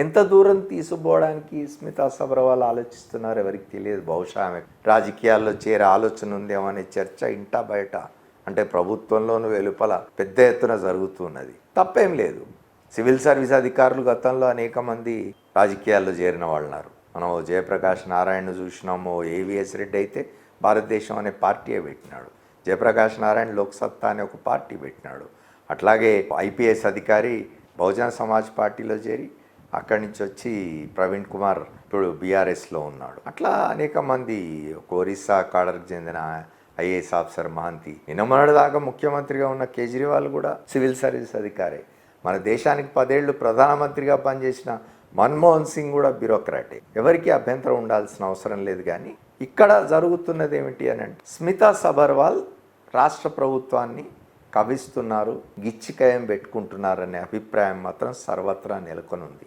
ఎంత దూరం తీసుకుపోవడానికి స్మితా సబర్వాల్ ఆలోచిస్తున్నారు ఎవరికి తెలియదు. బహుశా ఆమె రాజకీయాల్లో చేరే ఆలోచన ఉందేమో అనే చర్చ ఇంటా బయట అంటే ప్రభుత్వంలోనూ వెలుపల పెద్ద ఎత్తున జరుగుతున్నది. తప్పేం లేదు. సివిల్ సర్వీస్ అధికారులు గతంలో అనేక మంది రాజకీయాల్లో చేరిన వాళ్ళు ఉన్నారు. మనం జయప్రకాష్ నారాయణను చూసినాము. ఏవిఎస్ రెడ్డి అయితే భారతదేశం అనే పార్టీయే పెట్టినాడు. జయప్రకాష్ నారాయణ లోక్సత్తా అనే ఒక పార్టీ పెట్టినాడు. అట్లాగే ఐపీఎస్ అధికారి బహుజన సమాజ్ పార్టీలో చేరి అక్కడి నుంచి వచ్చి ప్రవీణ్ కుమార్ ఇప్పుడు బీఆర్ఎస్లో ఉన్నాడు. అట్లా అనేక మంది ఒరిస్సా కాడర్కి చెందిన ఐఏఎస్ ఆఫీసర్ మహంతి, నిన్న దాకా ముఖ్యమంత్రిగా ఉన్న కేజ్రీవాల్ కూడా సివిల్ సర్వీస్ అధికారే. మన దేశానికి 10 ఏళ్ళు ప్రధానమంత్రిగా పనిచేసిన మన్మోహన్ సింగ్ కూడా బ్యూరోక్రాటే. ఎవరికి అభ్యంతరం ఉండాల్సిన అవసరం లేదు. కానీ ఇక్కడ జరుగుతున్నది ఏమిటి అని అంటే స్మితా సబర్వాల్ రాష్ట్ర ప్రభుత్వాన్ని కవిస్తున్నారు, గిచ్చికయం పెట్టుకుంటున్నారనే అభిప్రాయం మాత్రం సర్వత్రా నెలకొని ఉంది.